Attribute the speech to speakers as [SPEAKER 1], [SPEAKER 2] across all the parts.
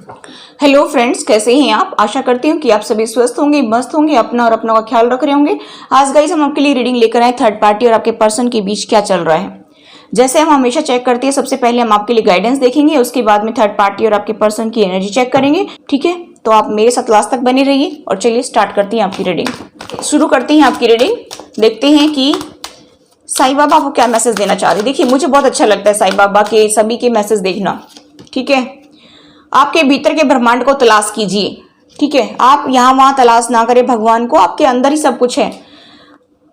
[SPEAKER 1] Hello friends, कैसे हैं आप। आशा करती हूँ कि आप सभी स्वस्थ होंगे, मस्त होंगे, अपना और अपनों का ख्याल रख रहे होंगे। आज गाइस हम आपके लिए रीडिंग लेकर आए थर्ड पार्टी और आपके पर्सन के बीच क्या चल रहा है। जैसे हम हमेशा चेक करते हैं, सबसे पहले हम आपके लिए गाइडेंस देखेंगे, उसके बाद में थर्ड पार्टी और आपके पर्सन की एनर्जी चेक करेंगे। ठीक है, तो आप मेरे साथ लास्ट तक बने रहिए और चलिए स्टार्ट करते हैं आपकी रीडिंग। शुरू करते हैं आपकी रीडिंग। देखते हैं कि साईं बाबा आपको क्या मैसेज देना चाह रहे हैं। देखिए, मुझे बहुत अच्छा लगता है साईं बाबा के सभी के मैसेज देखना। ठीक है, आपके भीतर के ब्रह्मांड को तलाश कीजिए। ठीक है, आप यहाँ वहां तलाश ना करें भगवान को, आपके अंदर ही सब कुछ है।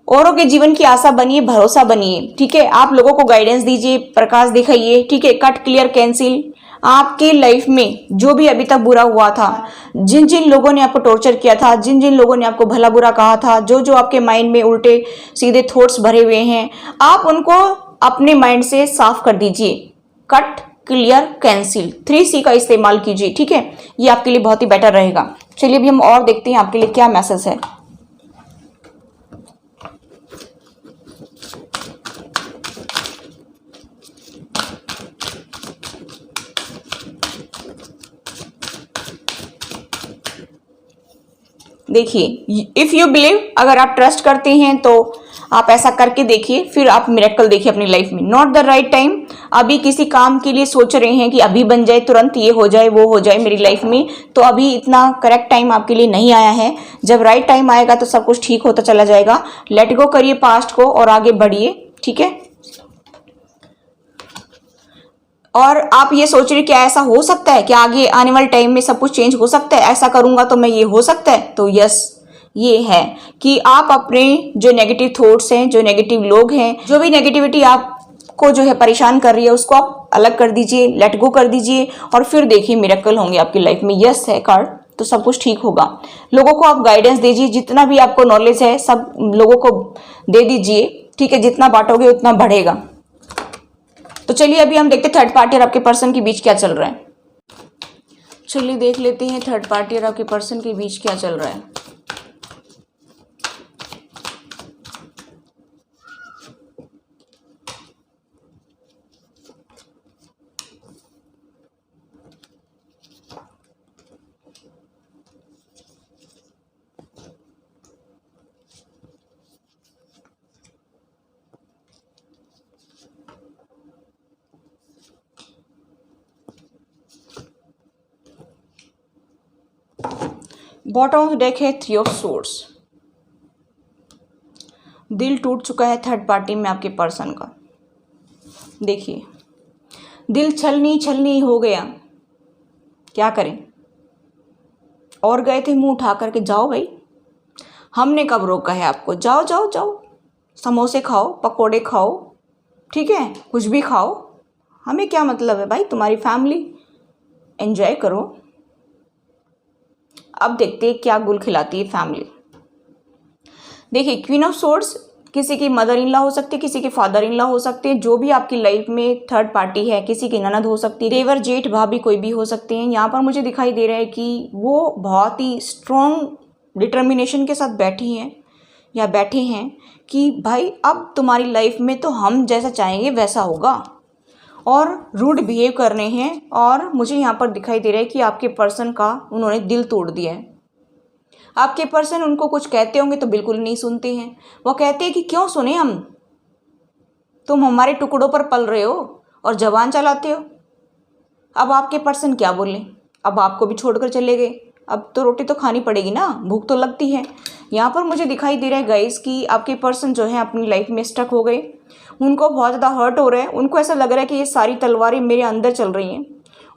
[SPEAKER 1] औरों के जीवन की आशा बनिए, भरोसा बनिए। ठीक है, आप लोगों को गाइडेंस दीजिए, प्रकाश दिखाइए। ठीक है, कट क्लियर कैंसिल। आपके लाइफ में जो भी अभी तक बुरा हुआ था, जिन जिन लोगों ने आपको टॉर्चर किया था, जिन जिन लोगों ने आपको भला बुरा कहा था, जो जो आपके माइंड में उल्टे सीधे थॉट्स भरे हुए हैं, आप उनको अपने माइंड से साफ कर दीजिए। कट क्लियर कैंसिल 3C का इस्तेमाल कीजिए। ठीक है, ये आपके लिए बहुत ही बेटर रहेगा। चलिए अभी हम और देखते हैं आपके लिए क्या मैसेज है। देखिए, इफ यू बिलीव, अगर आप ट्रस्ट करते हैं तो आप ऐसा करके देखिए, फिर आप मिरेकल देखिए अपनी लाइफ में। Not the right time. अभी किसी काम के लिए सोच रहे हैं कि अभी बन जाए, तुरंत ये हो जाए, वो हो जाए मेरी लाइफ में, तो अभी इतना करेक्ट टाइम आपके लिए नहीं आया है। जब राइट टाइम आएगा तो सब कुछ ठीक होता चला जाएगा। लेट गो करिए पास्ट को और आगे बढ़िए। ठीक है, और आप ये सोच रहे क्या ऐसा हो सकता है कि आगे आने वाले टाइम में सब कुछ चेंज हो सकता है, ऐसा करूंगा तो मैं ये हो सकता है। तो यस, ये है कि आप अपने जो नेगेटिव थॉट्स हैं, जो नेगेटिव लोग हैं, जो भी नेगेटिविटी आपको जो है परेशान कर रही है, उसको आप अलग कर दीजिए, लेट गो कर दीजिए और फिर देखिए मिरेकल होंगे आपकी लाइफ में। यस है कार्ड, तो सब कुछ ठीक होगा। लोगों को आप गाइडेंस दीजिए, जितना भी आपको नॉलेज है सब लोगों को दे दीजिए। ठीक है, जितना बांटोगे उतना बढ़ेगा। तो चलिए अभी हम देखते हैं थर्ड पार्टी और आपके पर्सन के बीच क्या चल रहा है। चलिए देख लेते हैं थर्ड पार्टी और आपके पर्सन के बीच क्या चल रहा है। बॉटम ऑफ द डेक है 3 ऑफ सोर्ड्स। दिल टूट चुका है थर्ड पार्टी में आपके पर्सन का। देखिए, दिल छलनी छलनी हो गया। क्या करें, और गए थे मुंह उठा करके। जाओ भाई, हमने कब रोका है आपको। जाओ जाओ जाओ, समोसे खाओ, पकोड़े खाओ, ठीक है, कुछ भी खाओ, हमें क्या मतलब है भाई। तुम्हारी फैमिली, एंजॉय करो। अब देखते हैं क्या गुल खिलाती है फैमिली। देखिए, क्वीन ऑफ सोर्ड्स किसी की मदर इन लॉ हो सकती है, किसी के फादर इन लॉ हो सकते हैं। जो भी आपकी लाइफ में थर्ड पार्टी है, किसी की ननद हो सकती है, देवर, जेठ, भाभी, कोई भी हो सकते हैं। यहाँ पर मुझे दिखाई दे रहा है कि वो बहुत ही स्ट्रॉन्ग डिटर्मिनेशन के साथ बैठी हैं या बैठे हैं कि भाई अब तुम्हारी लाइफ में तो हम जैसा चाहेंगे वैसा होगा, और रूड बिहेव कर रहे हैं। और मुझे यहाँ पर दिखाई दे रहा है कि आपके पर्सन का उन्होंने दिल तोड़ दिया है। आपके पर्सन उनको कुछ कहते होंगे तो बिल्कुल नहीं सुनते हैं। वो कहते हैं कि क्यों सुने हम, तुम हमारे टुकड़ों पर पल रहे हो और जवान चलाते हो। अब आपके पर्सन क्या बोले, अब आपको भी छोड़कर चले गए। अब तो रोटी तो खानी पड़ेगी ना, भूख तो लगती है। यहाँ पर मुझे दिखाई दे रहा है गाइस कि आपके पर्सन जो है अपनी लाइफ में स्टक हो गए। उनको बहुत ज़्यादा हर्ट हो रहा है। उनको ऐसा लग रहा है कि ये सारी तलवारें मेरे अंदर चल रही हैं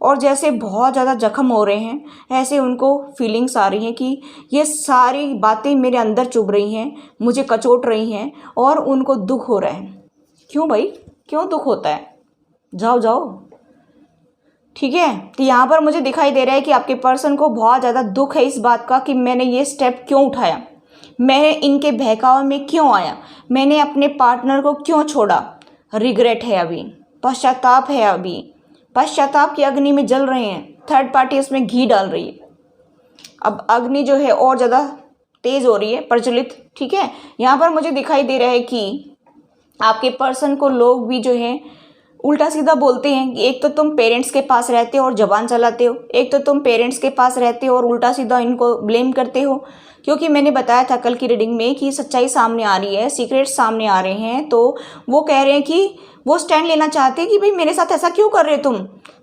[SPEAKER 1] और जैसे बहुत ज़्यादा जख्म हो रहे हैं, ऐसे उनको फीलिंग्स आ रही हैं कि ये सारी बातें मेरे अंदर चुभ रही हैं, मुझे कचोट रही हैं और उनको दुख हो रहा है। क्यों भाई, क्यों दुख होता है, जाओ जाओ। ठीक है, तो यहाँ पर मुझे दिखाई दे रहा है कि आपके पर्सन को बहुत ज़्यादा दुख है इस बात का कि मैंने ये स्टेप क्यों उठाया, मैं इनके बहकावे में क्यों आया, मैंने अपने पार्टनर को क्यों छोड़ा। रिग्रेट है अभी, पश्चाताप है अभी, पश्चाताप की अग्नि में जल रहे हैं। थर्ड पार्टी इसमें घी डाल रही है। अब अग्नि जो है और ज़्यादा तेज हो रही है, प्रज्वलित। ठीक है, यहाँ पर मुझे दिखाई दे रहा है कि आपके पर्सन को लोग भी जो है उल्टा सीधा बोलते हैं कि एक तो तुम पेरेंट्स के पास रहते हो और जबान चलाते हो, एक तो तुम पेरेंट्स के पास रहते हो और उल्टा सीधा इनको ब्लेम करते हो। क्योंकि मैंने बताया था कल की रीडिंग में कि सच्चाई सामने आ रही है, सीक्रेट्स सामने आ रहे हैं। तो वो कह रहे हैं कि वो स्टैंड लेना चाहते हैं कि भाई मेरे साथ ऐसा क्यों कर रहे हो तुम।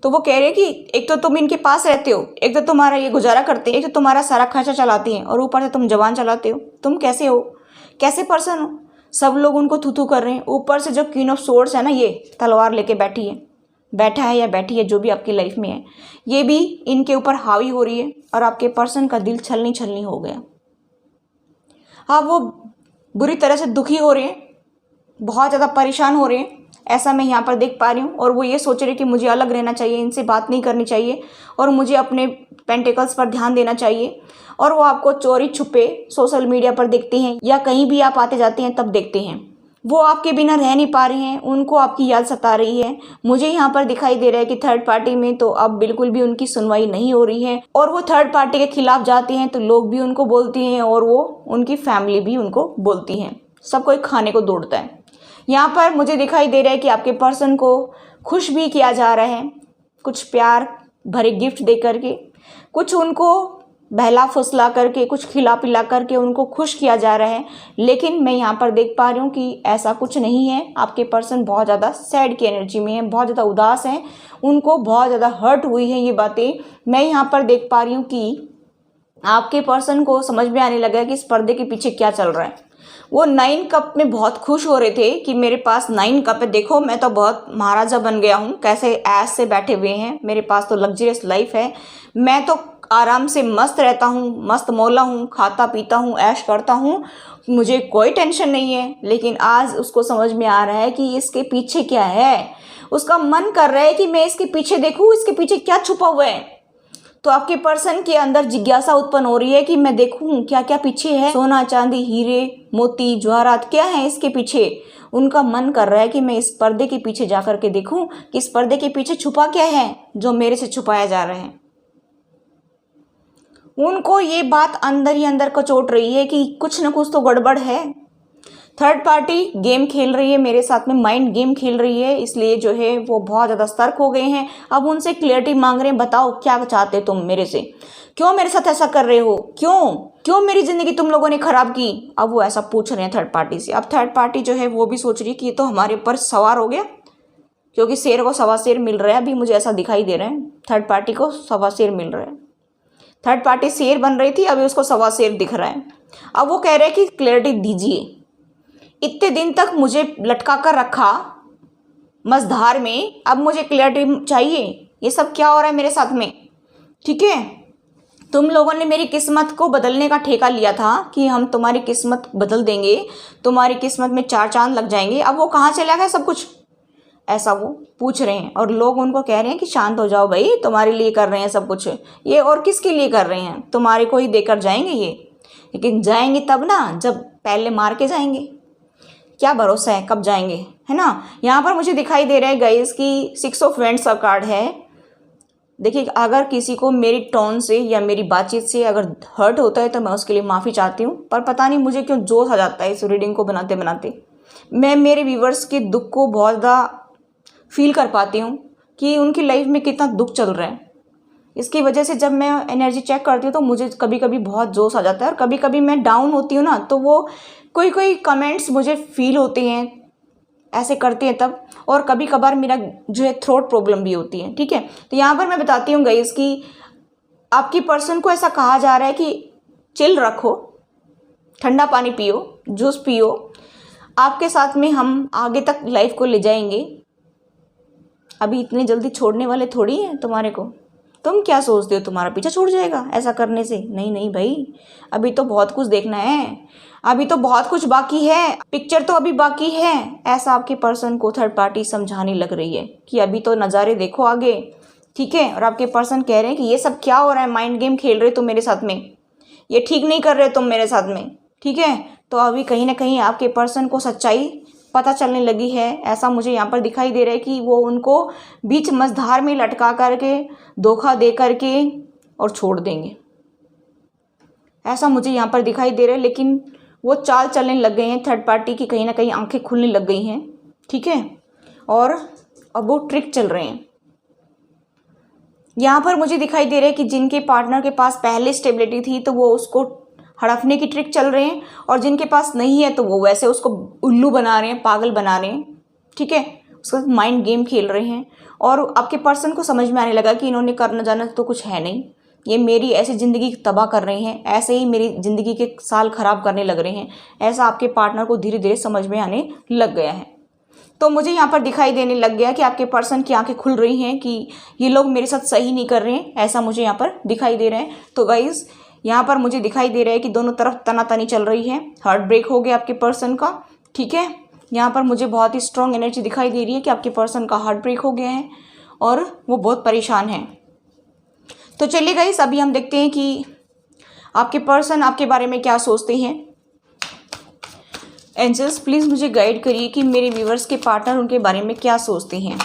[SPEAKER 1] तो वो कह रहे हैं कि एक तो तुम इनके पास रहते हो, एक तो तुम्हारा ये गुजारा करते हैं, एक तो तुम्हारा सारा खर्चा चलाती हैं और ऊपर से तुम जबान चलाते हो। तुम कैसे हो, कैसे पर्सन हो। सब लोग उनको थू थू कर रहे हैं। ऊपर से जो क्वीन ऑफ सोर्ड्स है ना, ये तलवार लेके बैठी है, बैठा है या बैठी है, जो भी आपकी लाइफ में है, ये भी इनके ऊपर हावी हो रही है और आपके पर्सन का दिल छलनी छलनी हो गया। हाँ, वो बुरी तरह से दुखी हो रहे हैं, बहुत ज़्यादा परेशान हो रहे हैं, ऐसा मैं यहाँ पर देख पा रही हूँ। और वो ये सोच रहे हैं कि मुझे अलग रहना चाहिए, इनसे बात नहीं करनी चाहिए और मुझे अपने पेंटिकल्स पर ध्यान देना चाहिए। और वो आपको चोरी छुपे सोशल मीडिया पर देखते हैं या कहीं भी आप आते जाते हैं तब देखते हैं। वो आपके बिना रह नहीं पा रहे हैं, उनको आपकी याद सता रही है। मुझे यहाँ पर दिखाई दे रहा है कि थर्ड पार्टी में तो अब बिल्कुल भी उनकी सुनवाई नहीं हो रही है और वो थर्ड पार्टी के खिलाफ जाते हैं तो लोग भी उनको बोलते हैं और वो उनकी फैमिली भी उनको बोलती हैं। सब कोई खाने को दौड़ता है। यहाँ पर मुझे दिखाई दे रहा है कि आपके पर्सन को खुश भी किया जा रहा है, कुछ प्यार भरे गिफ्ट दे करके, कुछ उनको बहला फुसला करके, कुछ खिला पिला करके उनको खुश किया जा रहा है। लेकिन मैं यहाँ पर देख पा रही हूँ कि ऐसा कुछ नहीं है। आपके पर्सन बहुत ज़्यादा सैड की एनर्जी में है, बहुत ज़्यादा उदास हैं, उनको बहुत ज़्यादा हर्ट हुई है ये बातें। मैं यहाँ पर देख पा रही हूँ कि आपके पर्सन को समझ में आने लगा है कि इस पर्दे के पीछे क्या चल रहा है। वो 9 कप में बहुत खुश हो रहे थे कि मेरे पास 9 कप है, देखो मैं तो बहुत महाराजा बन गया हूँ, कैसे ऐश से बैठे हुए हैं, मेरे पास तो लग्जरियस लाइफ है, मैं तो आराम से मस्त रहता हूँ, मस्त मौला हूँ, खाता पीता हूँ, ऐश करता हूँ, मुझे कोई टेंशन नहीं है। लेकिन आज उसको समझ में आ रहा है कि इसके पीछे क्या है। उसका मन कर रहा है कि मैं इसके पीछे देखूँ, इसके पीछे क्या छुपा हुआ है। तो आपके पर्सन के अंदर जिज्ञासा उत्पन्न हो रही है कि मैं देखूं क्या क्या पीछे है, सोना चांदी हीरे मोती जवाहरात क्या है इसके पीछे। उनका मन कर रहा है कि मैं इस पर्दे के पीछे जाकर के देखूं कि इस पर्दे के पीछे छुपा क्या है जो मेरे से छुपाया जा रहा है। उनको ये बात अंदर ही अंदर कचोट रही है कि कुछ न कुछ तो गड़बड़ है। थर्ड पार्टी गेम खेल रही है मेरे साथ में, माइंड गेम खेल रही है, इसलिए जो है वो बहुत ज़्यादा सतर्क हो गए हैं। अब उनसे क्लियरिटी मांग रहे हैं, बताओ क्या चाहते तुम मेरे से, क्यों मेरे साथ ऐसा कर रहे हो, क्यों मेरी ज़िंदगी तुम लोगों ने ख़राब की। अब वो ऐसा पूछ रहे हैं थर्ड पार्टी से। अब थर्ड पार्टी जो है वो भी सोच रही है कि ये तो हमारे ऊपर सवार हो गया, क्योंकि शेर को सवा शेर मिल रहा है। अभी मुझे ऐसा दिखाई दे रहा है थर्ड पार्टी को सवा शेर मिल रहा है। थर्ड पार्टी शेर बन रही थी, अभी उसको सवा शेर दिख रहा है। अब वो कह रहे हैं कि क्लियरिटी दीजिए, इतने दिन तक मुझे लटका कर रखा मझधार में, अब मुझे क्लियरिटी चाहिए, ये सब क्या हो रहा है मेरे साथ में। ठीक है, तुम लोगों ने मेरी किस्मत को बदलने का ठेका लिया था कि हम तुम्हारी किस्मत बदल देंगे, तुम्हारी किस्मत में 4 चांद लग जाएंगे, अब वो कहाँ चला गया सब कुछ, ऐसा वो पूछ रहे हैं। और लोग उनको कह रहे हैं कि शांत हो जाओ भाई, तुम्हारे लिए कर रहे हैं सब कुछ ये, और किसके लिए कर रहे हैं, तुम्हारे को ही देकर जाएंगे ये, लेकिन जाएंगे तब ना जब पहले मार के जाएंगे। क्या भरोसा है कब जाएंगे, है ना। यहाँ पर मुझे दिखाई दे रहा है गाइस कि 6 ऑफ वेंट्स का कार्ड है। देखिए, अगर किसी को मेरी टोन से या मेरी बातचीत से अगर हर्ट होता है तो मैं उसके लिए माफ़ी चाहती हूँ, पर पता नहीं मुझे क्यों जोश आ जाता है इस रीडिंग को बनाते बनाते। मैं मेरे व्यूवर्स के दुख को बहुत ज़्यादा फील कर पाती हूँ कि उनकी लाइफ में कितना दुख चल रहा है। इसकी वजह से जब मैं एनर्जी चेक करती हूँ तो मुझे कभी कभी बहुत जोश आ जाता है, और कभी कभी मैं डाउन होती हूँ ना तो वो कोई कमेंट्स मुझे फील होते हैं, ऐसे करते हैं तब। और कभी कभार मेरा जो है थ्रोट प्रॉब्लम भी होती है। ठीक है, तो यहाँ पर मैं बताती हूँ गाइस कि आपकी पर्सन को ऐसा कहा जा रहा है कि चिल रखो, ठंडा पानी पियो, जूस पियो, आपके साथ में हम आगे तक लाइफ को ले जाएंगे। अभी इतने जल्दी छोड़ने वाले थोड़ी हैं तुम्हारे को। तुम क्या सोचते हो तुम्हारा पीछा छूट जाएगा ऐसा करने से? नहीं नहीं भाई, अभी तो बहुत कुछ देखना है, अभी तो बहुत कुछ बाकी है, पिक्चर तो अभी बाकी है। ऐसा आपके पर्सन को थर्ड पार्टी समझाने लग रही है कि अभी तो नज़ारे देखो आगे। ठीक है, और आपके पर्सन कह रहे हैं कि ये सब क्या हो रहा है, माइंड गेम खेल रहे तुम मेरे साथ में, ये ठीक नहीं कर रहे तुम मेरे साथ में। ठीक है, तो अभी कहीं ना कहीं आपके पर्सन को सच्चाई पता चलने लगी है। ऐसा मुझे यहाँ पर दिखाई दे रहा है कि वो उनको बीच मझधार में लटका करके, धोखा दे करके और छोड़ देंगे, ऐसा मुझे यहाँ पर दिखाई दे रहा है। लेकिन वो चाल चलने लग गए हैं थर्ड पार्टी की, कहीं ना कहीं आंखें खुलने लग गई हैं। ठीक है, और और वो ट्रिक चल रहे हैं। यहाँ पर मुझे दिखाई दे रहा है कि जिनके पार्टनर के पास पहले स्टेबिलिटी थी तो वो उसको हड़पने की ट्रिक चल रहे हैं, और जिनके पास नहीं है तो वो वैसे उसको उल्लू बना रहे हैं, पागल बना रहे हैं, ठीक है, उसका माइंड गेम खेल रहे हैं। और आपके पर्सन को समझ में आने लगा कि इन्होंने करना जाना तो कुछ है नहीं, ये मेरी ऐसी ज़िंदगी तबाह कर रहे हैं, ऐसे ही मेरी ज़िंदगी के साल ख़राब करने लग रहे हैं, ऐसा आपके पार्टनर को धीरे धीरे समझ में आने लग गया है। तो मुझे यहाँ पर दिखाई देने लग गया कि आपके पर्सन की आंखें खुल रही हैं कि ये लोग मेरे साथ सही नहीं कर रहे हैं, ऐसा मुझे यहाँ पर दिखाई दे रहा है। तो गाइस यहाँ पर मुझे दिखाई दे रहा है कि दोनों तरफ तनातनी चल रही है, हार्ट ब्रेक हो गया आपके पर्सन का, ठीक है। यहाँ पर मुझे बहुत ही स्ट्रॉन्ग एनर्जी दिखाई दे रही है कि आपके पर्सन का हार्ट ब्रेक हो गया है और वो बहुत परेशान है। तो चलिए गाइस अभी हम देखते हैं कि आपके पर्सन आपके बारे में क्या सोचते हैं। एंजल्स प्लीज़ मुझे गाइड करिए कि मेरे व्यूवर्स के पार्टनर उनके बारे में क्या सोचते हैं।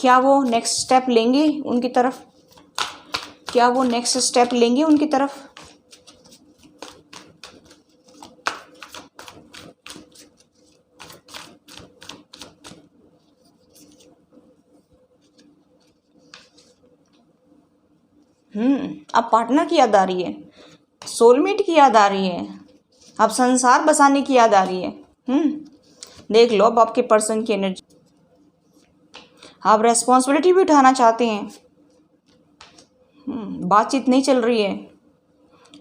[SPEAKER 1] क्या वो नेक्स्ट स्टेप लेंगे उनकी तरफ? क्या वो नेक्स्ट स्टेप लेंगे उनकी तरफ? अब पार्टनर की याद आ रही है, सोलमेट की याद आ रही है, अब संसार बसाने की याद आ रही है। देख लो अब आपके पर्सन की एनर्जी, आप रेस्पॉन्सिबिलिटी भी उठाना चाहते हैं। बातचीत नहीं चल रही है,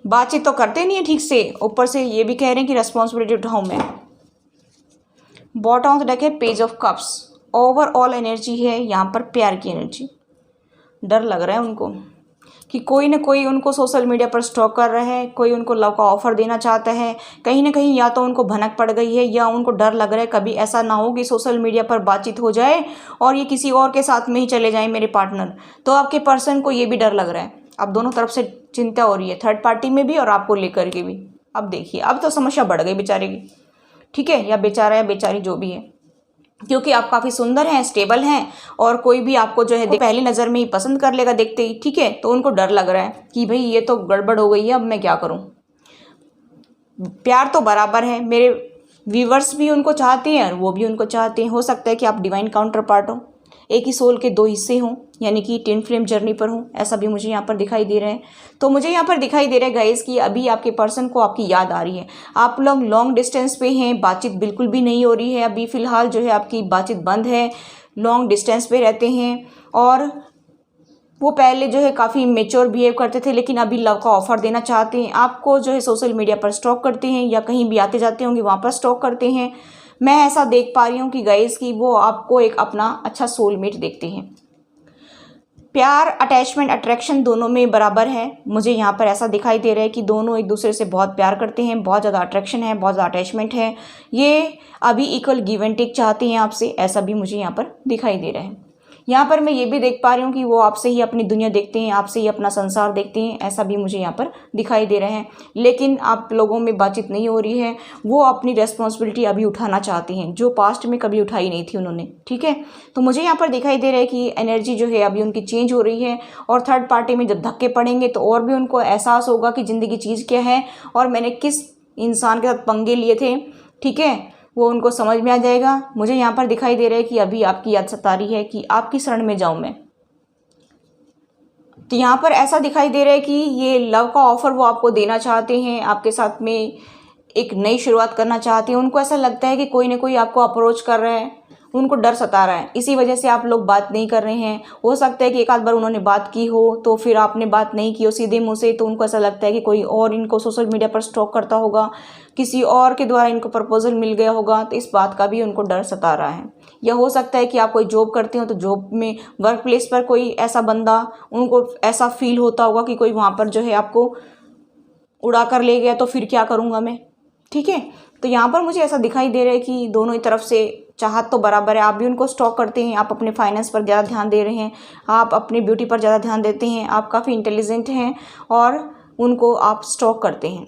[SPEAKER 1] बातचीत तो करते नहीं है ठीक से, ऊपर से ये भी कह रहे हैं कि रेस्पॉन्सिबिलिटी उठाऊं मैं। बॉटम ऑफ द डेक है page of cups, overall energy है यहाँ पर प्यार की एनर्जी। डर लग रहा है उनको कि कोई ना कोई उनको सोशल मीडिया पर स्टॉक कर रहा है, कोई उनको लव का ऑफर देना चाहता है। कहीं ना कहीं या तो उनको भनक पड़ गई है या उनको डर लग रहा है कभी ऐसा ना हो कि सोशल मीडिया पर बातचीत हो जाए और ये किसी और के साथ में ही चले जाएं मेरे पार्टनर। तो आपके पर्सन को ये भी डर लग रहा है। अब दोनों तरफ से चिंता हो रही है, थर्ड पार्टी में भी और आपको लेकर के भी। अब देखिए अब तो समस्या बढ़ गई बेचारे की, ठीक है, या बेचारा या बेचारी जो भी है, क्योंकि आप काफ़ी सुंदर हैं, स्टेबल हैं और कोई भी आपको जो है पहली नज़र में ही पसंद कर लेगा देखते ही, ठीक है। तो उनको डर लग रहा है कि भाई ये तो गड़बड़ हो गई है, अब मैं क्या करूं। प्यार तो बराबर है, मेरे व्यूवर्स भी उनको चाहते हैं और वो भी उनको चाहते हैं। हो सकता है कि आप डिवाइन काउंटर पार्ट हो, एक ही सोल के दो हिस्से हों, यानी कि ट्विन फ्लेम जर्नी पर हूँ, ऐसा भी मुझे यहाँ पर दिखाई दे रहा है। तो मुझे यहाँ पर दिखाई दे रहा है गाइस कि अभी आपके पर्सन को आपकी याद आ रही है। आप लोग लॉन्ग डिस्टेंस पे हैं, बातचीत बिल्कुल भी नहीं हो रही है, अभी फ़िलहाल जो है आपकी बातचीत बंद है, लॉन्ग डिस्टेंस पे रहते हैं। और वो पहले जो है काफ़ी मेच्योर बिहेव करते थे, लेकिन अभी लव का ऑफर देना चाहते हैं। आपको जो है सोशल मीडिया पर स्टॉक करते हैं या कहीं भी आते जाते होंगे वहाँ पर स्टॉक करते हैं। मैं ऐसा देख पा रही हूँ कि गाइस कि वो आपको एक अपना अच्छा सोलमेट देखते हैं। प्यार, अटैचमेंट, अट्रैक्शन दोनों में बराबर है। मुझे यहाँ पर ऐसा दिखाई दे रहा है कि दोनों एक दूसरे से बहुत प्यार करते हैं, बहुत ज़्यादा अट्रैक्शन है, बहुत ज़्यादा अटैचमेंट है। ये अभी इक्वल गिव एंड टेक चाहते हैं आपसे, ऐसा भी मुझे यहाँ पर दिखाई दे रहा है। यहाँ पर मैं ये भी देख पा रही हूँ कि वो आपसे ही अपनी दुनिया देखते हैं, आपसे ही अपना संसार देखते हैं, ऐसा भी मुझे यहाँ पर दिखाई दे रहे हैं। लेकिन आप लोगों में बातचीत नहीं हो रही है, वो अपनी रेस्पॉन्सिबिलिटी अभी उठाना चाहते हैं जो पास्ट में कभी उठाई नहीं थी उन्होंने, ठीक है। तो मुझे यहाँ पर दिखाई दे रहा है कि एनर्जी जो है अभी उनकी चेंज हो रही है और थर्ड पार्टी में जब धक्के पड़ेंगे तो और भी उनको एहसास होगा कि ज़िंदगी चीज़ क्या है और मैंने किस इंसान के साथ पंगे लिए थे, ठीक है, वो उनको समझ में आ जाएगा। मुझे यहाँ पर दिखाई दे रहा है कि अभी आपकी याद सता रही है कि आपकी शरण में जाऊँ मैं। तो यहाँ पर ऐसा दिखाई दे रहा है कि ये लव का ऑफर वो आपको देना चाहते हैं, आपके साथ में एक नई शुरुआत करना चाहते हैं। उनको ऐसा लगता है कि कोई ना कोई आपको अप्रोच कर रहा है, उनको डर सता रहा है, इसी वजह से आप लोग बात नहीं कर रहे हैं। हो सकता है कि एक आध बार उन्होंने बात की हो तो फिर आपने बात नहीं की हो सीधे मुँह से, तो उनको ऐसा लगता है कि कोई और इनको सोशल मीडिया पर स्टॉक करता होगा, किसी और के द्वारा इनको प्रपोजल मिल गया होगा, तो इस बात का भी उनको डर सता रहा है। या हो सकता है कि आप कोई जॉब करते हो तो जॉब में वर्क प्लेस पर कोई ऐसा बंदा, उनको ऐसा फील होता होगा कि कोई वहाँ पर जो है आपको उड़ा कर ले गया तो फिर क्या करूँगा मैं, ठीक है। तो यहाँ पर मुझे ऐसा दिखाई दे रहा है कि दोनों ही तरफ से चाहत तो बराबर है। आप भी उनको स्टॉक करते हैं, आप अपने फाइनेंस पर ज़्यादा ध्यान दे रहे हैं, आप अपनी ब्यूटी पर ज़्यादा ध्यान देते हैं, आप काफ़ी इंटेलिजेंट हैं और उनको आप स्टॉक करते हैं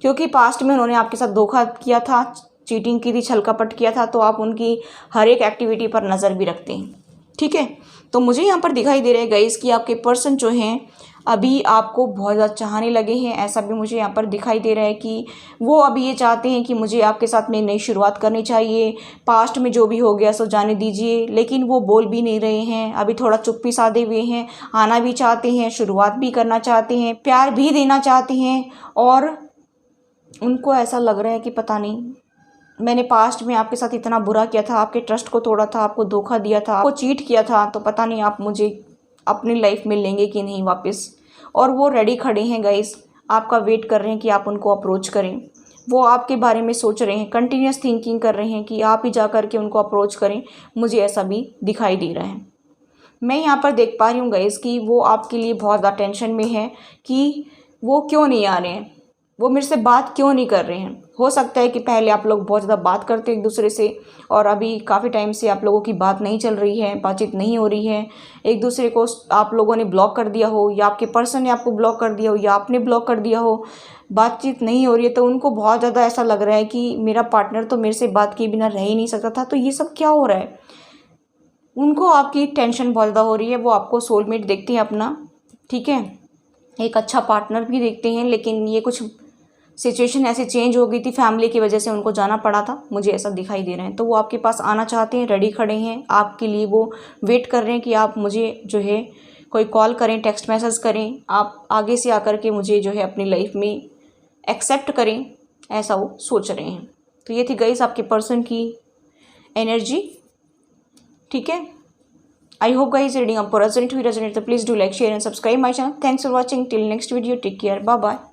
[SPEAKER 1] क्योंकि पास्ट में उन्होंने आपके साथ धोखा किया था, चीटिंग की थी, छल कपट किया था, तो आप उनकी हर एक एक्टिविटी पर नज़र भी रखते हैं, ठीक है। तो मुझे यहाँ पर दिखाई दे रहा है गाइस कि आपके पर्सन जो हैं अभी आपको बहुत ज़्यादा चाहने लगे हैं, ऐसा भी मुझे यहाँ पर दिखाई दे रहा है कि वो अभी ये चाहते हैं कि मुझे आपके साथ में नई शुरुआत करनी चाहिए, पास्ट में जो भी हो गया सो जाने दीजिए, लेकिन वो बोल भी नहीं रहे हैं, अभी थोड़ा चुप्पी साधे हुए हैं। आना भी चाहते हैं, शुरुआत भी करना चाहते हैं, प्यार भी देना चाहते हैं, और उनको ऐसा लग रहा है कि पता नहीं मैंने पास्ट में आपके साथ इतना बुरा किया था, आपके ट्रस्ट को तोड़ा था, आपको धोखा दिया था, आपको चीट किया था, तो पता नहीं आप मुझे अपनी लाइफ में लेंगे कि नहीं वापस। और वो रेडी खड़े हैं गाइस, आपका वेट कर रहे हैं कि आप उनको अप्रोच करें। वो आपके बारे में सोच रहे हैं, कंटिन्यूस थिंकिंग कर रहे हैं कि आप ही जा कर के उनको अप्रोच करें। मुझे ऐसा भी दिखाई दे रहा है। मैं यहाँ पर देख पा रही हूँ गाइस कि वो आपके लिए बहुत ज़्यादा टेंशन में है कि वो क्यों नहीं आ रहे हैं, वो मेरे से बात क्यों नहीं कर रहे हैं। हो सकता है कि पहले आप लोग बहुत ज़्यादा बात करते एक दूसरे से, और अभी काफ़ी टाइम से आप लोगों की बात नहीं चल रही है, बातचीत नहीं हो रही है, एक दूसरे को आप लोगों ने ब्लॉक कर दिया हो, या आपके पर्सन ने आपको ब्लॉक कर दिया हो, या आपने ब्लॉक कर दिया हो, बातचीत नहीं हो रही है। तो उनको बहुत ज़्यादा ऐसा लग रहा है कि मेरा पार्टनर तो मेरे से बात किए बिना रह ही नहीं सकता था, तो ये सब क्या हो रहा है। उनको आपकी टेंशन बहुत ज़्यादा हो रही है। वो आपको सोलमेट देखते हैं अपना, ठीक है, एक अच्छा पार्टनर भी देखते हैं, लेकिन ये कुछ सिचुएशन ऐसी चेंज हो गई थी, फैमिली की वजह से उनको जाना पड़ा था, मुझे ऐसा दिखाई दे रहा है। तो वो आपके पास आना चाहते हैं, रेडी खड़े हैं आपके लिए, वो वेट कर रहे हैं कि आप मुझे जो है कोई कॉल करें, टेक्स्ट मैसेज करें, आप आगे से आकर के मुझे जो है अपनी लाइफ में एक्सेप्ट करें, ऐसा वो सोच रहे हैं। तो ये थी गाइस आपके पर्सन की एनर्जी, ठीक है। आई होप गाइस रीडिंग आपको रेजोनेट हुई, तो please do like, share and subscribe my channel. Thanks for watching, till next video, take care, bye bye.